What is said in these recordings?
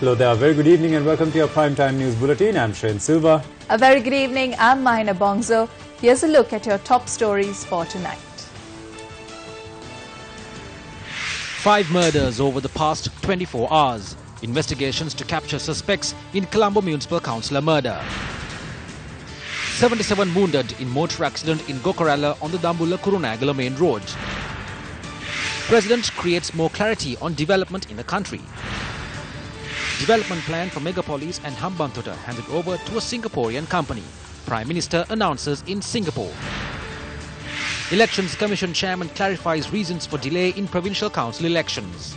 Hello there, very good evening and welcome to your Primetime News Bulletin. I'm Shane Silva. A very good evening, I'm Mahina Bongzo. Here's a look at your top stories for tonight. 5 murders over the past 24 hours. Investigations to capture suspects in Colombo Municipal Councillor murder. 77 wounded in motor accident in Gokarala on the Dambulla-Kurunagala main road. President creates more clarity on development in the country. Development plan for megapolis and Hambantota handed over to a Singaporean company. Prime Minister announces in Singapore. Elections Commission Chairman clarifies reasons for delay in provincial council elections.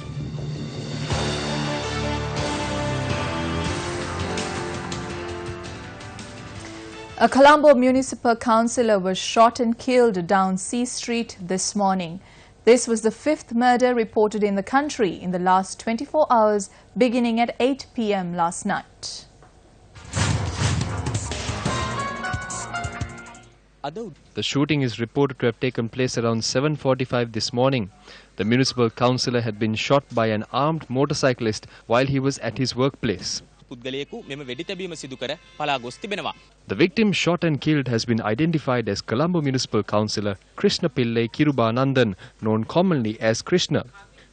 A Colombo municipal councillor was shot and killed down C Street this morning. This was the 5th murder reported in the country in the last 24 hours, beginning at 8 p.m. last night. The shooting is reported to have taken place around 7:45 this morning. The municipal councillor had been shot by an armed motorcyclist while he was at his workplace. The victim shot and killed has been identified as Colombo Municipal Councillor Krishna Pillai Kirubanandan, known commonly as Krishna.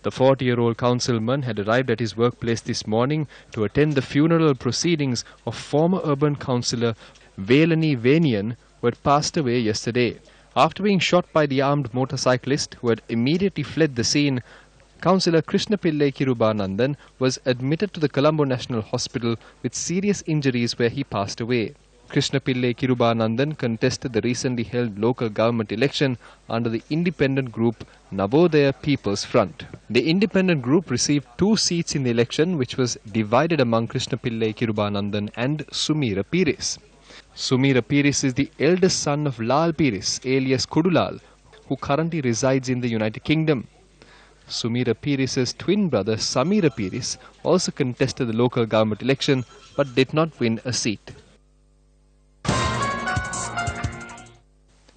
The 40-year-old councilman had arrived at his workplace this morning to attend the funeral proceedings of former urban councillor Velani Venian, who had passed away yesterday. After being shot by the armed motorcyclist, who had immediately fled the scene, Councillor Krishna Pillai Kirubanandan was admitted to the Colombo National Hospital with serious injuries where he passed away. Krishna Pillai Kirubanandan contested the recently held local government election under the independent group Navodaya People's Front. The independent group received 2 seats in the election, which was divided among Krishna Pillai Kirubanandan and Sumira Pires. Sumira Pires is the eldest son of Lal Pires, alias Kudulal, who currently resides in the United Kingdom. Sumira Pires' twin brother Samira Pires also contested the local government election but did not win a seat.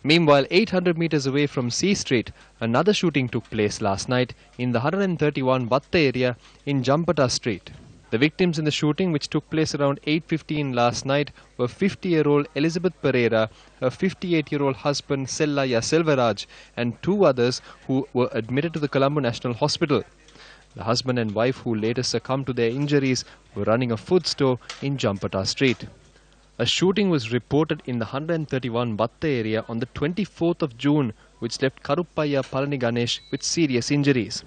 Meanwhile, 800 meters away from C Street, another shooting took place last night in the 131 Vatta area in Jampata Street. The victims in the shooting, which took place around 8:15 last night, were 50-year-old Elizabeth Pereira, her 58-year-old husband Sellaya Selvaraj, and 2 others who were admitted to the Colombo National Hospital. The husband and wife, who later succumbed to their injuries, were running a food store in Jampata Street. A shooting was reported in the 131 Vatta area on the 24th of June, which left Karuppaya Palani Ganesh with serious injuries.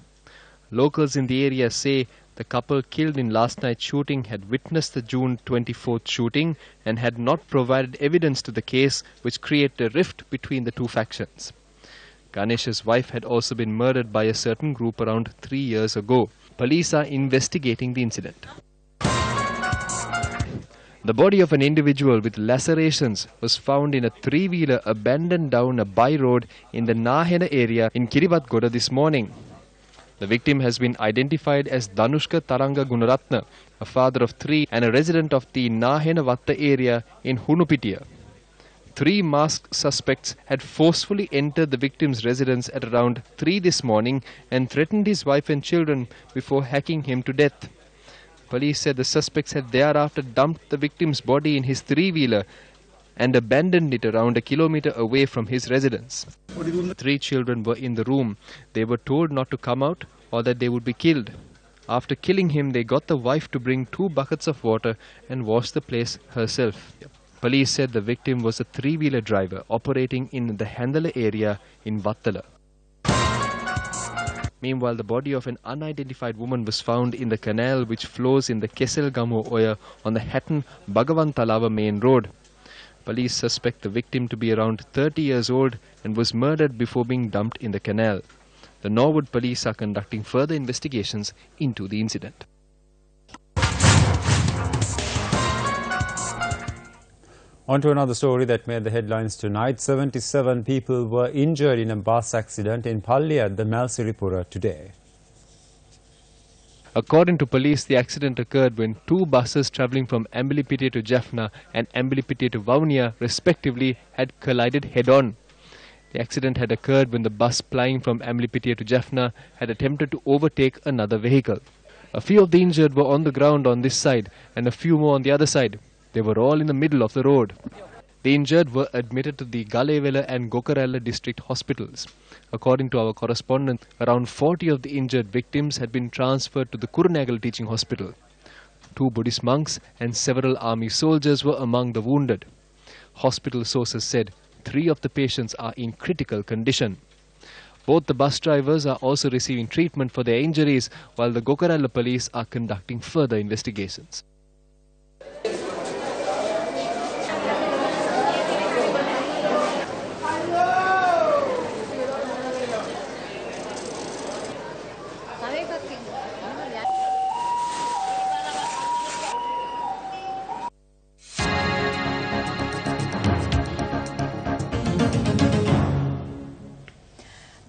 Locals in the area say the couple killed in last night's shooting had witnessed the June 24th shooting and had not provided evidence to the case, which created a rift between the 2 factions. Ganesh's wife had also been murdered by a certain group around 3 years ago. Police are investigating the incident. The body of an individual with lacerations was found in a 3-wheeler abandoned down a by road in the Nahena area in Kiribatgoda this morning. The victim has been identified as Danushka Taranga Gunaratna, a father of 3 and a resident of the Nahena Vatta area in Hunupitiya. 3 masked suspects had forcefully entered the victim's residence at around 3 this morning and threatened his wife and children before hacking him to death. Police said the suspects had thereafter dumped the victim's body in his 3-wheeler and abandoned it around a kilometer away from his residence. 3 children were in the room. They were told not to come out or that they would be killed. After killing him, they got the wife to bring 2 buckets of water and wash the place herself. Police said the victim was a 3-wheeler driver operating in the Handala area in Vattala. Meanwhile, the body of an unidentified woman was found in the canal which flows in the Keselgamu Oya on the Hatton-Bhagavantalawa main road. Police suspect the victim to be around 30 years old and was murdered before being dumped in the canal. The Norwood police are conducting further investigations into the incident. On to another story that made the headlines tonight. 77 people were injured in a bus accident in Palli at the Malsiripura today. According to police, the accident occurred when 2 buses travelling from Ambilipitiya to Jaffna and Ambilipitiya to Vaunia, respectively, had collided head-on. The accident had occurred when the bus plying from Ambilipitiya to Jaffna had attempted to overtake another vehicle. A few of the injured were on the ground on this side and a few more on the other side. They were all in the middle of the road. The injured were admitted to the Galewela and Gokarela district hospitals. According to our correspondent, around 40 of the injured victims had been transferred to the Kurunagal Teaching Hospital. 2 Buddhist monks and several army soldiers were among the wounded. Hospital sources said 3 of the patients are in critical condition. Both the bus drivers are also receiving treatment for their injuries, while the Gokarela police are conducting further investigations.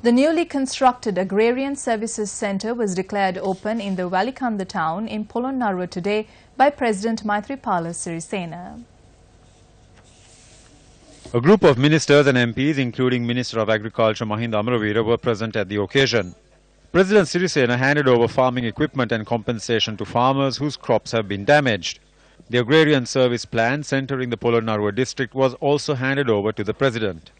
The newly constructed Agrarian Services Centre was declared open in the Walikanda town in Polonnaruwa today by President Maithripala Sirisena. A group of ministers and MPs, including Minister of Agriculture Mahinda Amaraveera, were present at the occasion. President Sirisena handed over farming equipment and compensation to farmers whose crops have been damaged. The Agrarian Service Plan centering the Polonnaruwa district was also handed over to the President.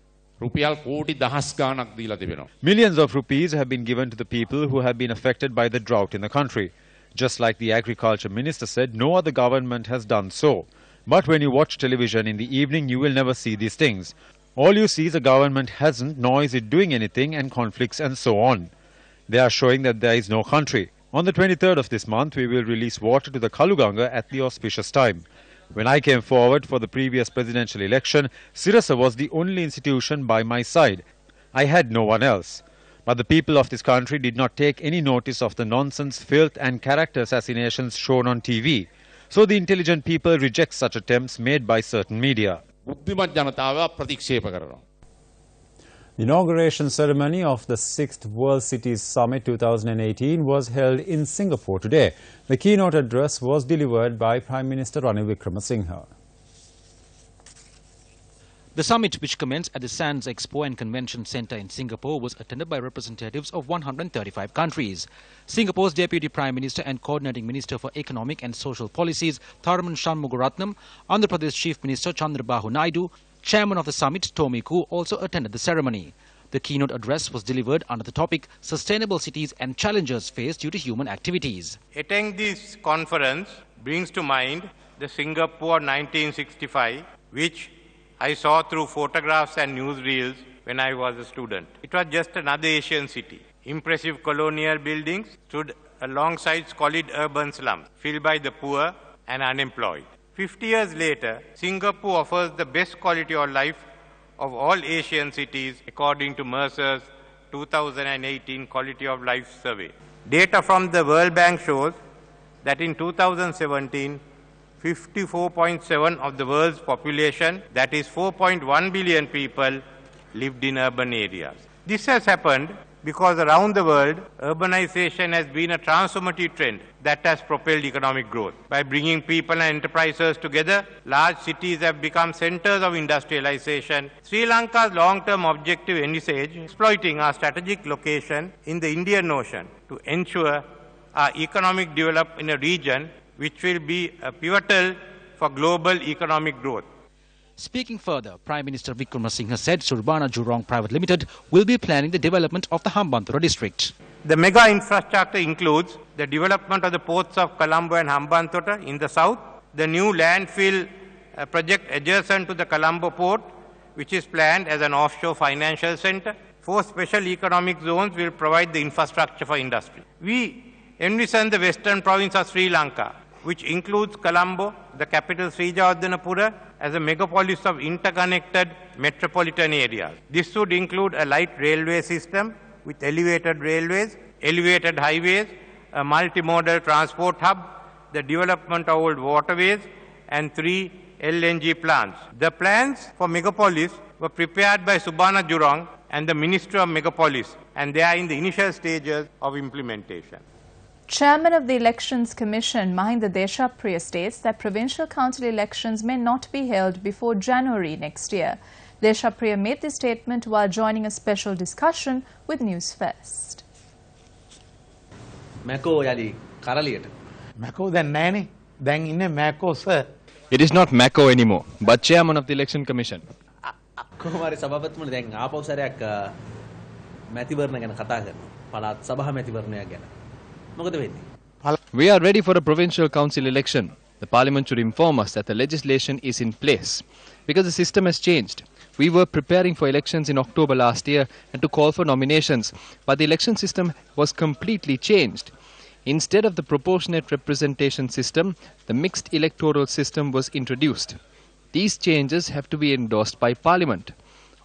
Millions of rupees have been given to the people who have been affected by the drought in the country. Just like the Agriculture Minister said, no other government has done so. But when you watch television in the evening, you will never see these things. All you see is a government hasn't, nor is it doing anything, and conflicts and so on. They are showing that there is no country. On the 23rd of this month, we will release water to the Kaluganga at the auspicious time. When I came forward for the previous presidential election, Sirasa was the only institution by my side. I had no one else. But the people of this country did not take any notice of the nonsense, filth and character assassinations shown on TV. So the intelligent people reject such attempts made by certain media. The inauguration ceremony of the 6th World Cities Summit 2018 was held in Singapore today. The keynote address was delivered by Prime Minister Ranil Wickremesinghe. The summit, which commenced at the Sands Expo and Convention Centre in Singapore, was attended by representatives of 135 countries. Singapore's Deputy Prime Minister and Coordinating Minister for Economic and Social Policies, Tharman Shanmugaratnam, Andhra Pradesh Chief Minister Chandrababu Naidu, Chairman of the summit, Tommy Koo, also attended the ceremony. The keynote address was delivered under the topic Sustainable Cities and Challenges Faced Due to Human Activities. Attending this conference brings to mind the Singapore 1965, which I saw through photographs and newsreels when I was a student. It was just another Asian city. Impressive colonial buildings stood alongside squalid urban slums filled by the poor and unemployed. 50 years later, Singapore offers the best quality of life of all Asian cities according to Mercer's 2018 Quality of Life Survey. Data from the World Bank shows that in 2017, 54.7% of the world's population, that is 4.1 billion people, lived in urban areas. This has happened because around the world, urbanization has been a transformative trend that has propelled economic growth. By bringing people and enterprises together, large cities have become centers of industrialization. Sri Lanka's long-term objective envisage exploiting our strategic location in the Indian Ocean to ensure our economic development in a region which will be pivotal for global economic growth. Speaking further, Prime Minister Wickremesinghe said Surbana Jurong Private Limited will be planning the development of the Hambantota district. The mega infrastructure includes the development of the ports of Colombo and Hambantota in the south, the new landfill project adjacent to the Colombo port, which is planned as an offshore financial center. 4 special economic zones will provide the infrastructure for industry. We envision the western province of Sri Lanka, which includes Colombo, the capital Sri Jawadhanapura, as a megapolis of interconnected metropolitan areas. This would include a light railway system with elevated railways, elevated highways, a multimodal transport hub, the development of old waterways, and 3 LNG plants. The plans for megapolis were prepared by Surbana Jurong and the Ministry of Megapolis, and they are in the initial stages of implementation. Chairman of the Elections Commission, Mahinda Deshapriya, states that provincial council elections may not be held before January next year. Deshapriya made this statement while joining a special discussion with Newsfirst. Mako yali කරලියට. මැකෝ දැන් නෑනේ. දැන් ඉන්නේ මැකෝ sir. It is not Mako anymore, but chairman of the Election Commission. කොහොම හරි සභාපතිතුමනි දැන් ආපහු සැරයක් මැතිවරණ ගැන කතා කරනවා. පළාත් සභා මැතිවරණයක් ගැන. මොකද වෙන්නේ? We are ready for a provincial council election. The parliament should inform us that the legislation is in place because the system has changed. We were preparing for elections in October last year and to call for nominations, but the election system was completely changed. Instead of the proportionate representation system, the mixed electoral system was introduced. These changes have to be endorsed by Parliament.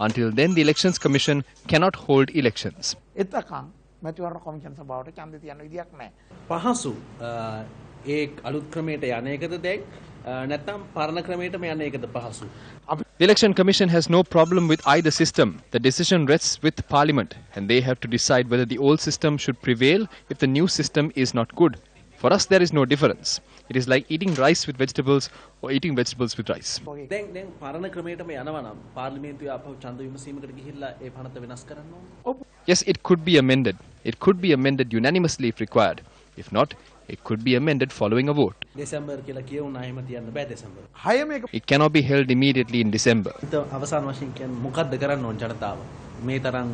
Until then, the Elections Commission cannot hold elections. එතකන් මැතිවරණ commission සභාවට ඡන්දය තියන්න විදියක් නැහැ. පහසු ඒ අලුත් ක්‍රමයට යන එකද දැන් නැත්නම් පරණ ක්‍රමයටම යන එකද පහසු? The Election Commission has no problem with either system. The decision rests with Parliament and they have to decide whether the old system should prevail if the new system is not good. For us, there is no difference. It is like eating rice with vegetables or eating vegetables with rice. දැන් පරණ ක්‍රමයටම යනවා නම් පාර්ලිමේන්තුවේ ආපහු ඡන්ද විමසීමකට ගිහිල්ලා ඒ පනත වෙනස් කරන්න ඕනේ. Yes, it could be amended. It could be amended unanimously if required. If not, it could be amended following a vote. December කියලා කියවුනා එහෙම තියන්න බෑ දෙසැම්බර්. හය මේක It cannot be held immediately in December. අවසාන වශයෙන් කියන්නේ මොකද්ද කරන්න ඕන ජනතාව? මේ තරම්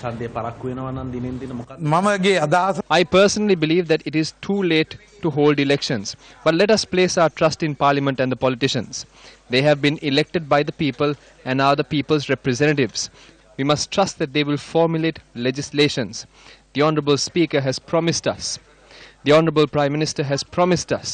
ඡන්දය පරක්කු වෙනවා නම් දිනෙන් දින මොකක්ද? මමගේ අදහස I personally believe that it is too late to hold elections. But let us place our trust in Parliament and the politicians. They have been elected by the people and are the people's representatives. We must trust that they will formulate legislations. The Honourable Speaker has promised us. The Honourable Prime Minister has promised us.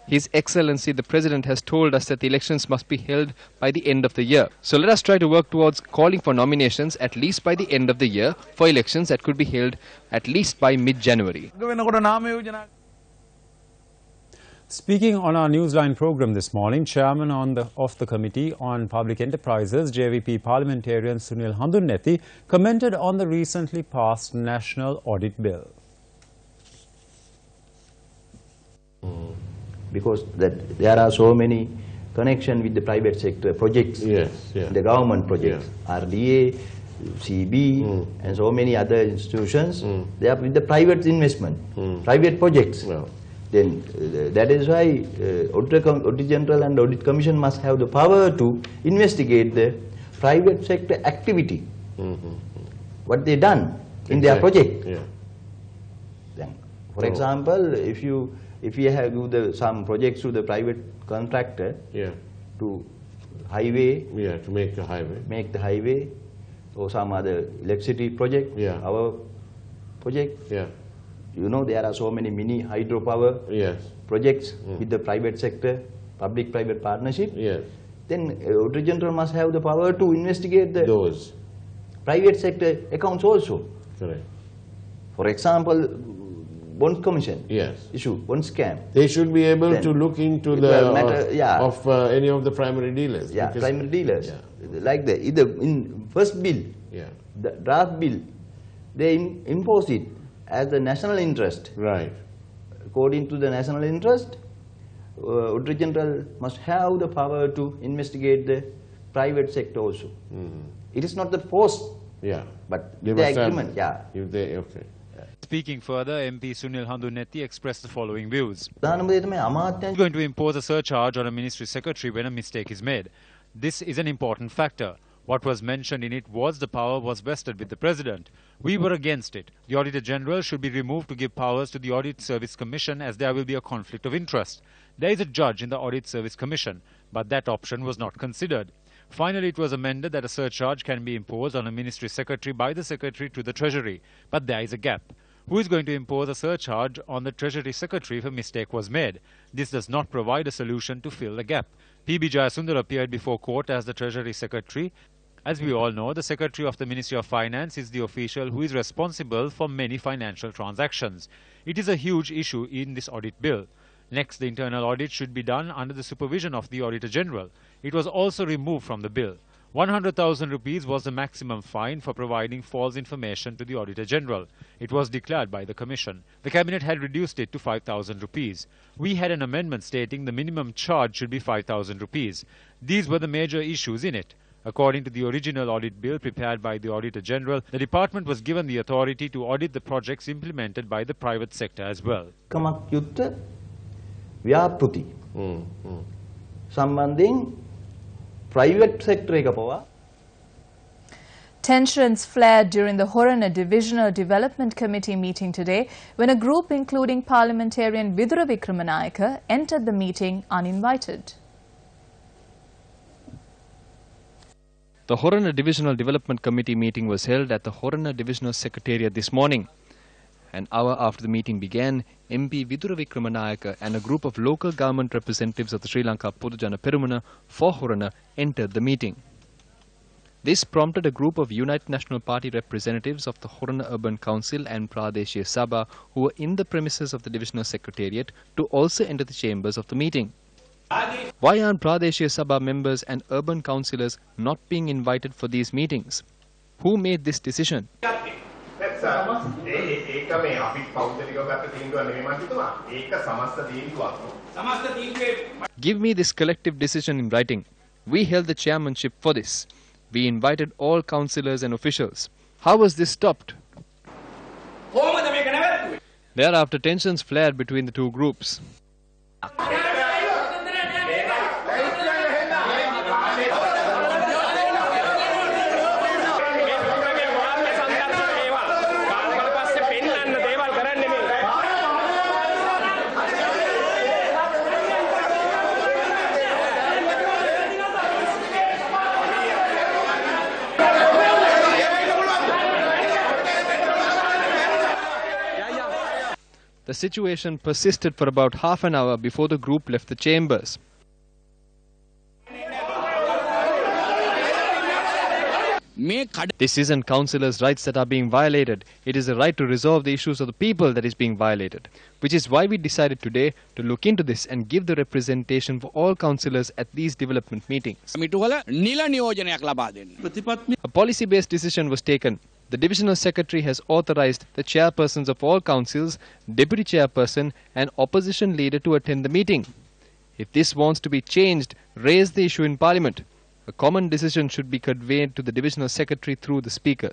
His Excellency the President has told us that the elections must be held by the end of the year. So let us try to work towards calling for nominations at least by the end of the year for elections that could be held at least by mid-January. වෙනකොට නාම යෝජනා Speaking on our Newsline program this morning, Chairman of the Committee on Public Enterprises, JVP parliamentarian Sunil Handunnethi, commented on the recently passed National Audit Bill. Because there are so many connection with the private sector projects, the government projects, RDA, CB, and so many other institutions. They are with the private investment, private projects. Then that is why Auditor General and Audit Commission must have the power to investigate the private sector activity, what they done in their project. Then, for example, if you have do some projects to the private contractor to highway, to make the highway, or some other electricity project, our project. You know, there are so many mini hydropower projects with the private sector, public-private partnership. Then Auditor General must have the power to investigate those private sector accounts also. Correct. For example, bond commission issue, bond scam. They should be able to look into the matter, of any of the primary dealers. Primary dealers. Like the either in first bill, the draft bill, they impose it as the national interest. Right. According to the national interest, Auditor General must have the power to investigate the private sector also. It is not the force, but the agreement. Speaking further, MP Sunil Handunnethi expressed the following views. He's going to impose a surcharge on a ministry secretary when a mistake is made. This is an important factor. What was mentioned in it was the power was vested with the President. We were against it. The Auditor General should be removed to give powers to the Audit Service Commission, as there will be a conflict of interest. There is a judge in the Audit Service Commission, but that option was not considered. Finally, it was amended that a surcharge can be imposed on a ministry secretary by the Secretary to the Treasury. But there is a gap. Who is going to impose a surcharge on the Treasury Secretary if a mistake was made? This does not provide a solution to fill the gap. P.B. Jayasundar appeared before court as the Treasury Secretary. As we all know, the Secretary of the Ministry of Finance is the official who is responsible for many financial transactions. It is a huge issue in this audit bill. Next, the internal audit should be done under the supervision of the Auditor General. It was also removed from the bill. 100,000 rupees was the maximum fine for providing false information to the Auditor General. It was declared by the Commission. The Cabinet had reduced it to 5,000 rupees. We had an amendment stating the minimum charge should be 5,000 rupees. These were the major issues in it. According to the original audit bill prepared by the Auditor General, the department was given the authority to audit the projects implemented by the private sector as well. ව්‍යාපෘති සම්බන්ධයෙන් private sector එක පවා Tensions flared during the Horana Divisional Development Committee meeting today when a group including parliamentarian Vidura Wickramanayake entered the meeting uninvited. The Horana Divisional Development Committee meeting was held at the Horana Divisional Secretariat this morning. An hour after the meeting began, MP Vidura Wickramanayake and a group of local government representatives of the Sri Lanka Podujana Perumuna for Horana entered the meeting. This prompted a group of United National Party representatives of the Horana Urban Council and Pradeshiya Sabha who were in the premises of the Divisional Secretariat to also enter the chambers of the meeting. Why aren't Pradeshiya Sabha members and urban councillors not being invited for these meetings? Who made this decision? Give me this collective decision in writing. We held the chairmanship for this. We invited all councillors and officials. How was this stopped? Thereafter, tensions flared between the two groups. The situation persisted for about half an hour before the group left the chambers. This isn't councillors' rights that are being violated. It is the right to resolve the issues of the people that is being violated. Which is why we decided today to look into this and give the representation for all councillors at these development meetings. A policy-based decision was taken. The Divisional Secretary has authorized the chairpersons of all councils, deputy chairperson and opposition leader to attend the meeting. If this wants to be changed, raise the issue in Parliament. A common decision should be conveyed to the Divisional Secretary through the Speaker.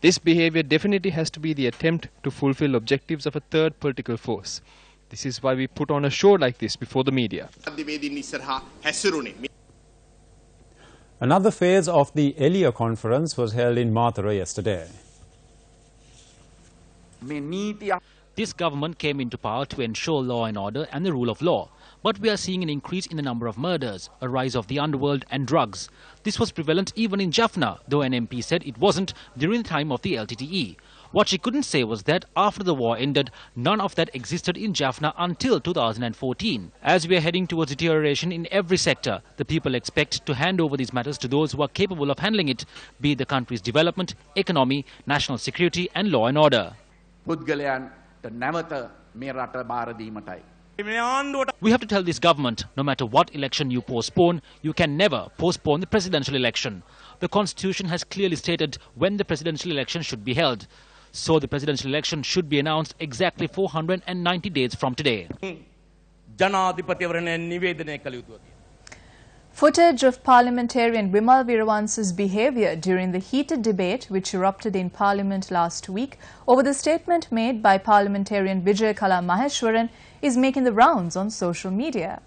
This behavior definitely has to be the attempt to fulfill objectives of a third political force. This is why we put on a show like this before the media. Another phase of the Elia conference was held in Mathura yesterday. This government came into power to ensure law and order and the rule of law. But we are seeing an increase in the number of murders, a rise of the underworld and drugs. This was prevalent even in Jaffna, though an MP said it wasn't during the time of the LTTE. What she couldn't say was that after the war ended, none of that existed in Jaffna until 2014. As we are heading towards deterioration in every sector, the people expect to hand over these matters to those who are capable of handling it, be it the country's development, economy, national security and law and order. We have to tell this government, no matter what election you postpone, you can never postpone the presidential election. The Constitution has clearly stated when the presidential election should be held. So the presidential election should be announced exactly 490 days from today. Footage of parliamentarian Bimal Weerawansa's behaviour during the heated debate which erupted in Parliament last week over the statement made by parliamentarian Vijayakala Maheshwaran is making the rounds on social media.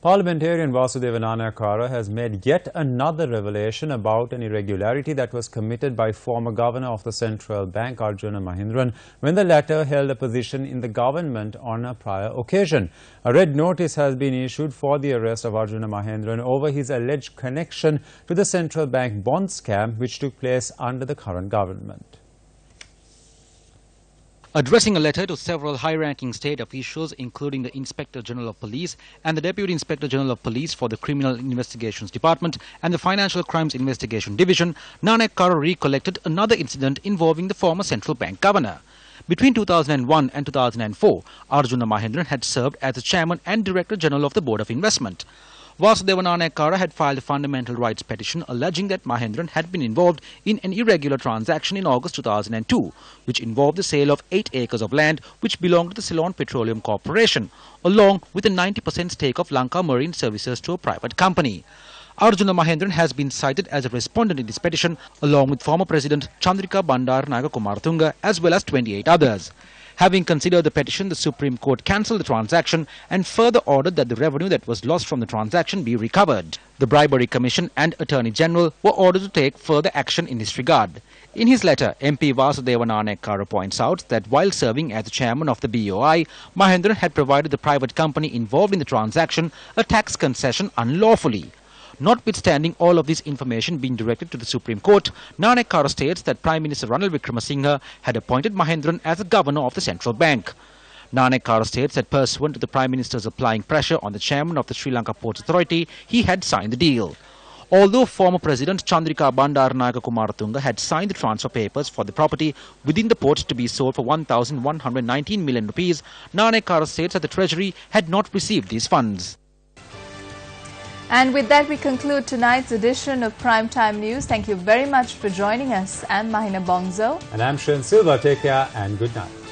Parliamentarian Vasudeva Nanayakkara has made yet another revelation about an irregularity that was committed by former Governor of the Central Bank, Arjuna Mahindran, when the latter held a position in the government on a prior occasion. A red notice has been issued for the arrest of Arjuna Mahindran over his alleged connection to the Central Bank bond scam which took place under the current government. Addressing a letter to several high-ranking state officials, including the Inspector General of Police and the Deputy Inspector General of Police for the Criminal Investigations Department and the Financial Crimes Investigation Division, Nanayakkara recollected another incident involving the former Central Bank Governor. Between 2001 and 2004, Arjuna Mahindran had served as the Chairman and Director General of the Board of Investment. Vasudeva Nanayakkara had filed a fundamental rights petition alleging that Mahindran had been involved in an irregular transaction in August 2002, which involved the sale of 8 acres of land which belonged to the Ceylon Petroleum Corporation, along with a 90% stake of Lanka Marine Services to a private company. Arjuna Mahindran has been cited as a respondent in this petition, along with former President Chandrika Bandaranaike Kumaratunga, as well as 28 others. Having considered the petition, the Supreme Court cancelled the transaction and further ordered that the revenue that was lost from the transaction be recovered. The Bribery Commission and Attorney General were ordered to take further action in this regard. In his letter, MP Vasudeva Nanayakkara points out that while serving as the chairman of the BOI, Mahindran had provided the private company involved in the transaction a tax concession unlawfully. Notwithstanding all of this information being directed to the Supreme Court, Nanayakkara states that Prime Minister Ranil Wickremesinghe had appointed Mahindran as the governor of the central bank. Nanayakkara states that pursuant to the Prime Minister's applying pressure on the chairman of the Sri Lanka Ports Authority, he had signed the deal. Although former President Chandrika Bandaranaike Kumaratunga had signed the transfer papers for the property within the port to be sold for 1,119 million rupees, Nanayakkara states that the Treasury had not received these funds. And with that, we conclude tonight's edition of Primetime News. Thank you very much for joining us. I'm Mahina Bongzo. And I'm Shin Silva. Take care and good night.